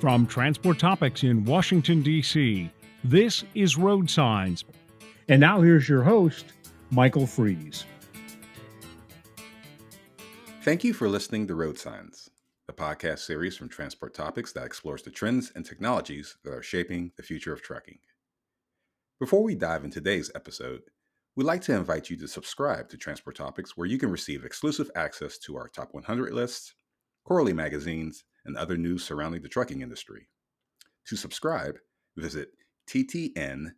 From Transport Topics in Washington, D.C., this is RoadSigns. And now here's your host, Michael Fries. Thank you for listening to RoadSigns, the podcast series from Transport Topics that explores the trends and technologies that are shaping the future of trucking. Before we dive into today's episode, we'd like to invite you to subscribe to Transport Topics, where you can receive exclusive access to our top 100 lists, quarterly magazines, and other news surrounding the trucking industry. To subscribe, visit ttn.ws/TT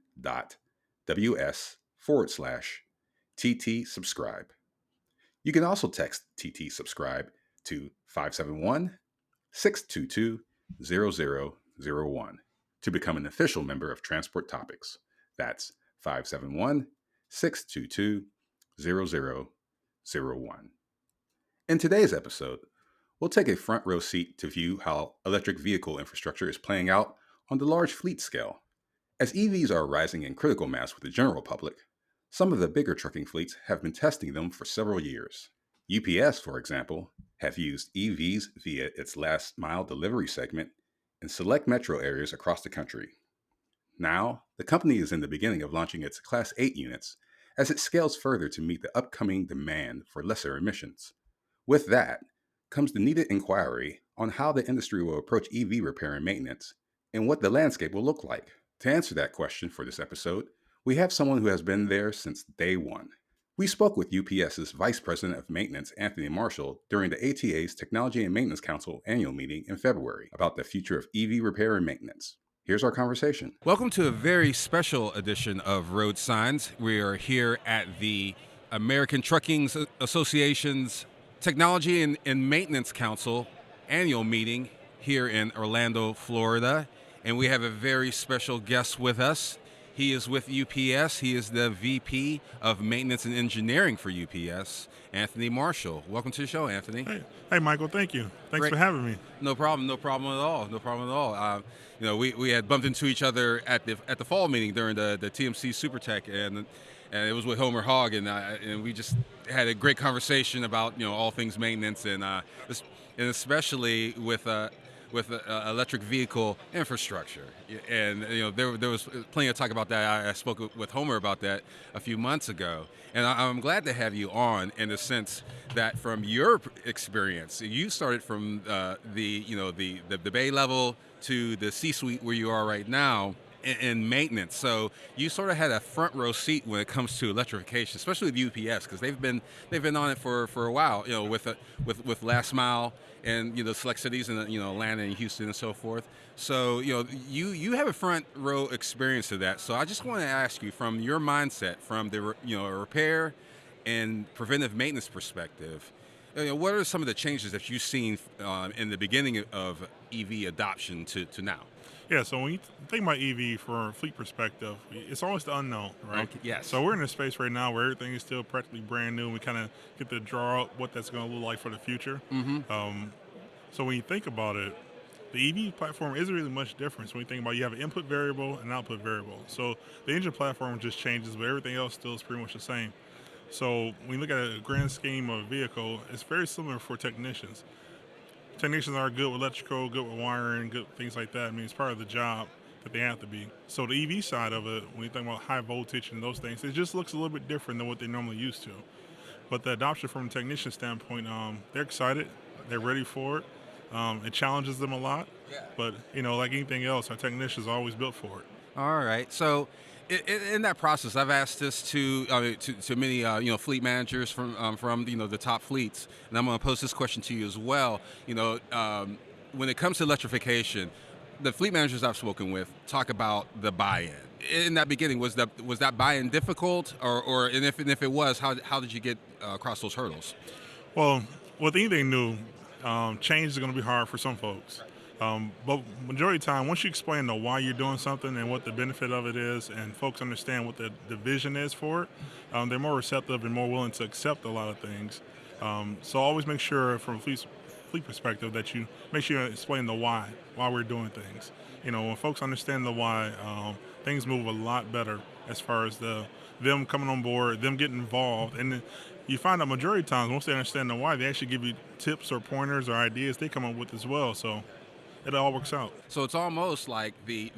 subscribe. You can also text TT subscribe to 571-622-0001 to become an official member of Transport Topics. That's 571-622-0001. In today's episode, we'll take a front row seat to view how electric vehicle infrastructure is playing out on the large fleet scale. As EVs are rising in critical mass with the general public, some of the bigger trucking fleets have been testing them for several years. UPS, for example, have used EVs via its last mile delivery segment in select metro areas across the country. Now, the company is in the beginning of launching its Class 8 units as it scales further to meet the upcoming demand for lesser emissions. With that comes the needed inquiry on how the industry will approach EV repair and maintenance and what the landscape will look like. To answer that question for this episode, we have someone who has been there since day one. We spoke with UPS's Vice President of Maintenance, Anthony Marshall, during the ATA's Technology and Maintenance Council annual meeting in February about the future of EV repair and maintenance. Here's our conversation. Welcome to a very special edition of Road Signs. We are here at the American Trucking Association's Technology and Maintenance Council annual meeting here in Orlando, Florida. And we have a very special guest with us. He is with UPS. He is the VP of Maintenance and Engineering for UPS, Anthony Marshall. Welcome to the show, Anthony. Hey, Michael. Thank you. Thanks Great. for having me. No problem at all. We had bumped into each other at the fall meeting during the TMC SuperTech, and it was with Homer Hogg, and we just had a great conversation about all things maintenance and especially with electric vehicle infrastructure. And there was plenty of talk about that. I spoke with Homer about that a few months ago, and I'm glad to have you on in the sense that from your experience, you started from the bay level to the C-suite where you are right now in maintenance. So you sort of had a front row seat when it comes to electrification, especially with UPS, because they've been on it for a while, with last mile and select cities in Atlanta and Houston and so forth. So you have a front row experience to that. So I just want to ask you, from your mindset, from the repair and preventive maintenance perspective, what are some of the changes that you've seen in the beginning of EV adoption to now? Yeah, so when you think about EV from a fleet perspective, it's always the unknown, right? Okay, yes. So we're in a space right now where everything is still practically brand new, and we kind of get to draw out what that's going to look like for the future. Mm-hmm. So when you think about it, the EV platform isn't really much different. So when you think about it, you have an input variable and an output variable. So the engine platform just changes, but everything else still is pretty much the same. So when you look at a grand scheme of a vehicle, it's very similar for technicians. Technicians are good with electrical, good with wiring, good things like that. I mean, it's part of the job that they have to be. So the EV side of it, when you think about high voltage and those things, it just looks a little bit different than what they're normally used to. But the adoption from a technician standpoint, they're excited, they're ready for it. It challenges them a lot, but like anything else, our technicians are always built for it. All right. So in that process, I've asked this to many fleet managers from the top fleets, and I'm going to pose this question to you as well. When it comes to electrification, the fleet managers I've spoken with talk about the buy-in. In that beginning, was that buy-in difficult, or if it was, how did you get across those hurdles? Well, with anything new, change is going to be hard for some folks. But majority of the time, once you explain the why you're doing something and what the benefit of it is, and folks understand what the vision is for it, they're more receptive and more willing to accept a lot of things. So always make sure, from a fleet perspective, that you make sure you explain the why we're doing things. When folks understand the why, things move a lot better as far as them coming on board, them getting involved. And you find that majority of times, once they understand the why, they actually give you tips or pointers or ideas they come up with as well. So it all works out. So it's almost like the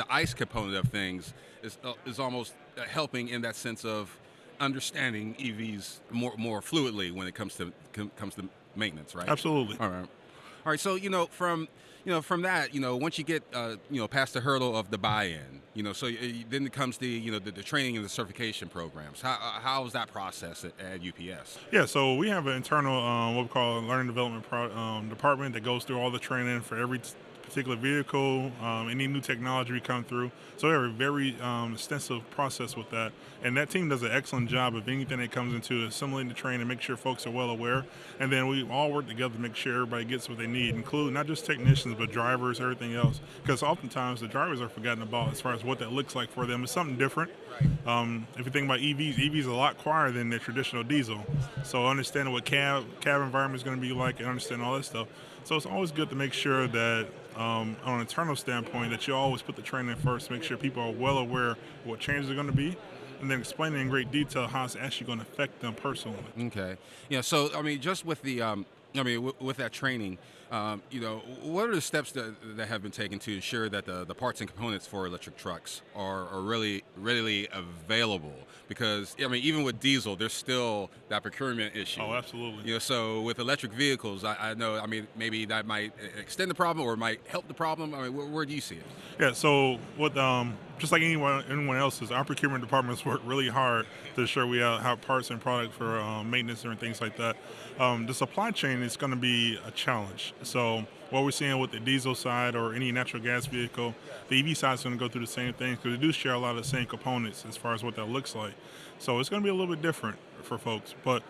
ICE component of things is almost helping in that sense of understanding EVs more fluidly when it comes to maintenance, right? Absolutely. All right. So from that, once you get past the hurdle of the buy-in, so then it comes the training and the certification programs. How is that process at UPS? Yeah, so we have an internal, what we call a learning development department that goes through all the training for every particular vehicle, any new technology we come through. So we have a very extensive process with that. And that team does an excellent job of anything that comes into assimilating the training and make sure folks are well aware. And then we all work together to make sure everybody gets what they need, including not just technicians, but drivers, everything else. Because oftentimes the drivers are forgotten about as far as what that looks like for them. It's something different. If you think about EVs are a lot quieter than their traditional diesel. So understanding what cab environment is going to be like and understanding all that stuff. So it's always good to make sure that on an internal standpoint that you always put the training first, make sure people are well aware of what changes are going to be, and then explaining in great detail how it's actually going to affect them personally. Okay. Yeah. So just with the with that training, what are the steps that have been taken to ensure that the parts and components for electric trucks are really readily available? Because even with diesel, there's still that procurement issue. Oh, absolutely. So with electric vehicles, I know. Maybe that might extend the problem or it might help the problem. Where do you see it? Yeah, so with just like anyone else's, our procurement departments work really hard to ensure we have parts and product for maintenance and things like that. The supply chain is going to be a challenge. So what we're seeing with the diesel side or any natural gas vehicle, the EV side is going to go through the same things because they do share a lot of the same components as far as what that looks like. So it's going to be a little bit different for folks, but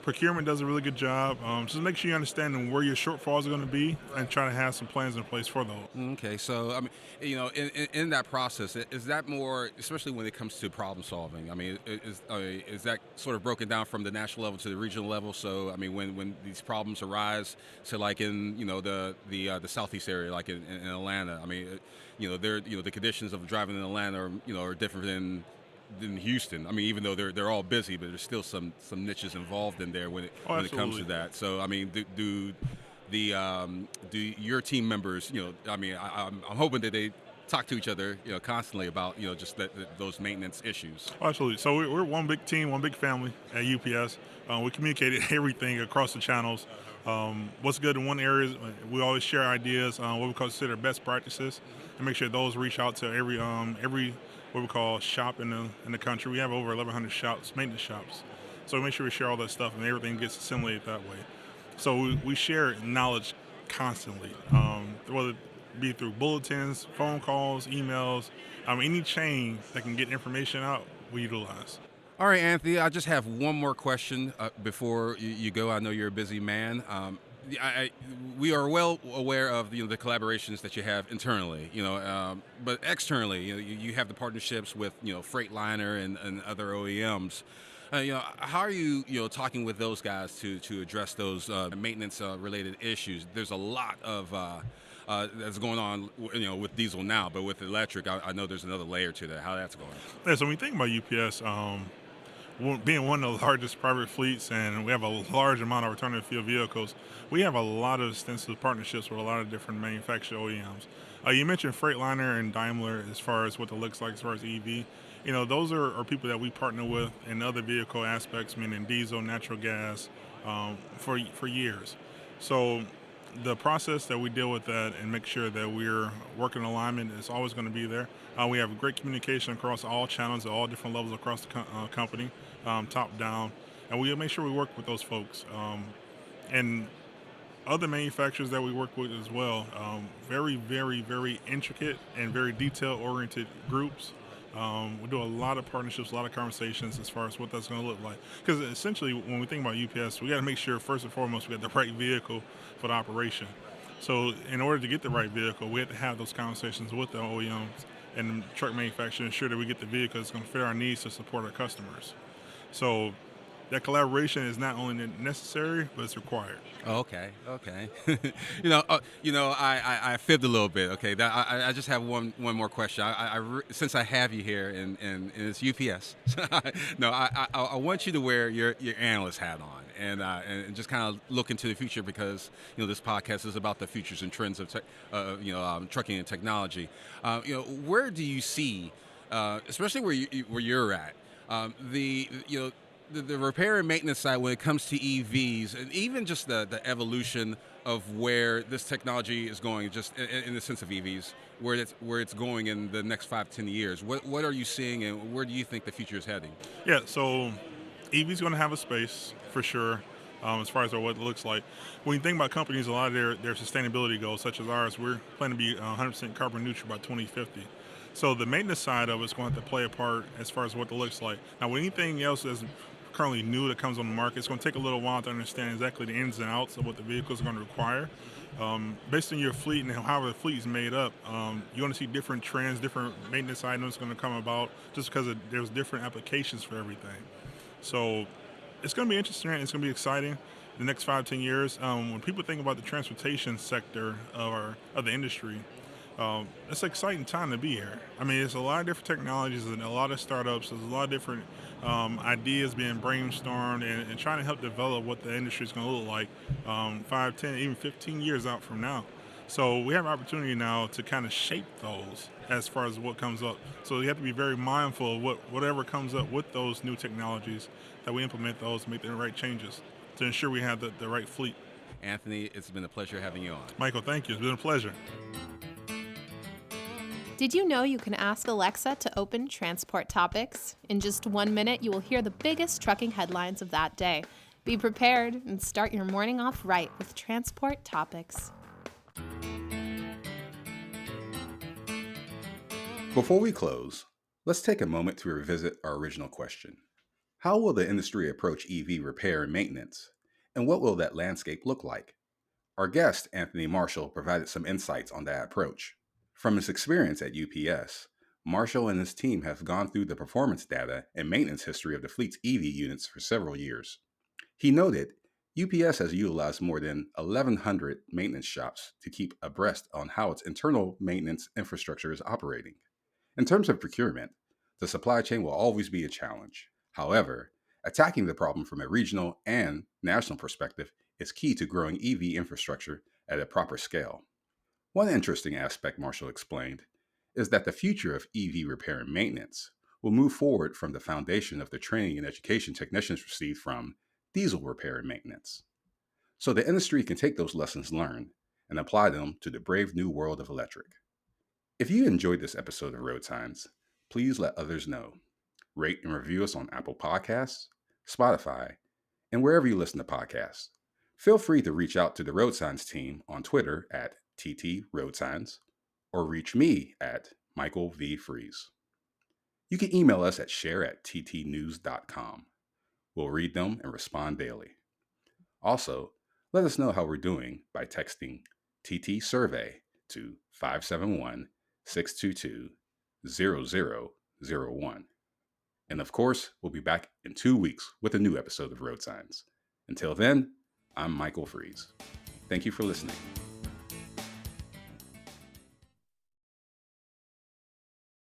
procurement does a really good job. Just make sure you understand where your shortfalls are going to be and try to have some plans in place for those. Okay, so in that process, is that more, especially when it comes to problem solving? Is that sort of broken down from the national level to the regional level? So when these problems arise, so like in the southeast area, like in Atlanta, the conditions of driving in Atlanta are different than Houston. Even though they're all busy, but there's still some niches involved in there when it comes to that. So do your team members, I'm hoping that they talk to each other, constantly about just those maintenance issues. Oh, absolutely. So we're one big team, one big family at UPS. We communicate everything across the channels. What's good in one area is we always share ideas, what we consider best practices, and make sure those reach out to every what we call shop in the country. We have over 1,100 shops, maintenance shops. So we make sure we share all that stuff and everything gets assimilated that way. So we share knowledge constantly, whether it be through bulletins, phone calls, emails, any chain that can get information out, we utilize. All right, Anthony, I just have one more question before you go. I know you're a busy man. We are well aware of the collaborations that you have internally, but externally, you have the partnerships with Freightliner and other OEMs. How are you talking with those guys to address those maintenance related issues? There's a lot of that's going on, with diesel now, but with electric, I know there's another layer to that. How that's going? Yeah, so when you think about UPS, being one of the largest private fleets and we have a large amount of return to field vehicles, we have a lot of extensive partnerships with a lot of different manufacturer OEMs. You mentioned Freightliner and Daimler as far as what it looks like as far as EV. Those are people that we partner with in other vehicle aspects, meaning diesel, natural gas, for years. So the process that we deal with that and make sure that we're working in alignment is always going to be there. We have great communication across all channels at all different levels across the company, top down, and we make sure we work with those folks. And other manufacturers that we work with as well, very, very, very intricate and very detail-oriented groups. We do a lot of partnerships, a lot of conversations as far as what that's going to look like. Because essentially, when we think about UPS, we got to make sure first and foremost we got the right vehicle for the operation. So in order to get the right vehicle, we have to have those conversations with the OEMs and truck manufacturers, ensure that we get the vehicle that's going to fit our needs to support our customers. So that collaboration is not only necessary, but it's required. Oh, okay, okay. I fibbed a little bit. Okay, I just have one more question. Since I have you here and it's UPS, no, I want you to wear your analyst hat on and just kind of look into the future because this podcast is about the futures and trends of trucking and technology. Where do you see, especially where you're at, the repair and maintenance side when it comes to EVs and even just the evolution of where this technology is going, just in the sense of EVs, where it's going in the next 5-10 years? What are you seeing and where do you think the future is heading? Yeah, so EV's going to have a space for sure. As far as what it looks like, when you think about companies, a lot of their sustainability goals, such as ours, we're planning to be 100% carbon neutral by 2050. So the maintenance side of it's going to have to play a part as far as what it looks like. Now, with anything else that's currently new that comes on the market, it's going to take a little while to understand exactly the ins and outs of what the vehicles are going to require. Based on your fleet and how the fleet is made up, you're going to see different trends, different maintenance items going to come about just because there's different applications for everything. So it's going to be interesting and it's going to be exciting the next 5-10 years. When people think about the transportation sector of the industry, it's an exciting time to be here. I mean, there's a lot of different technologies and a lot of startups. There's a lot of different ideas being brainstormed and trying to help develop what the industry is going to look like 5, 10, even 15 years out from now. So we have an opportunity now to kind of shape those as far as what comes up. So you have to be very mindful of whatever comes up with those new technologies, that we implement those, make the right changes to ensure we have the right fleet. Anthony, it's been a pleasure having you on. Michael, thank you. It's been a pleasure. Did you know you can ask Alexa to open Transport Topics? In just 1 minute, you will hear the biggest trucking headlines of that day. Be prepared and start your morning off right with Transport Topics. Before we close, let's take a moment to revisit our original question. How will the industry approach EV repair and maintenance? And what will that landscape look like? Our guest, Anthony Marshall, provided some insights on that approach. From his experience at UPS, Marshall and his team have gone through the performance data and maintenance history of the fleet's EV units for several years. He noted, UPS has utilized more than 1,100 maintenance shops to keep abreast on how its internal maintenance infrastructure is operating. In terms of procurement, the supply chain will always be a challenge. However, attacking the problem from a regional and national perspective is key to growing EV infrastructure at a proper scale. One interesting aspect Marshall explained is that the future of EV repair and maintenance will move forward from the foundation of the training and education technicians receive from diesel repair and maintenance. So the industry can take those lessons learned and apply them to the brave new world of electric. If you enjoyed this episode of RoadSigns, please let others know. Rate and review us on Apple Podcasts, Spotify, and wherever you listen to podcasts. Feel free to reach out to the RoadSigns team on Twitter at TTRoadSigns or reach me at Michael V. Fries. You can email us at share@ttnews.com. We'll read them and respond daily. Also, let us know how we're doing by texting TT Survey to 571-622-0001. And of course, we'll be back in 2 weeks with a new episode of RoadSigns. Until then, I'm Michael Fries. Thank you for listening.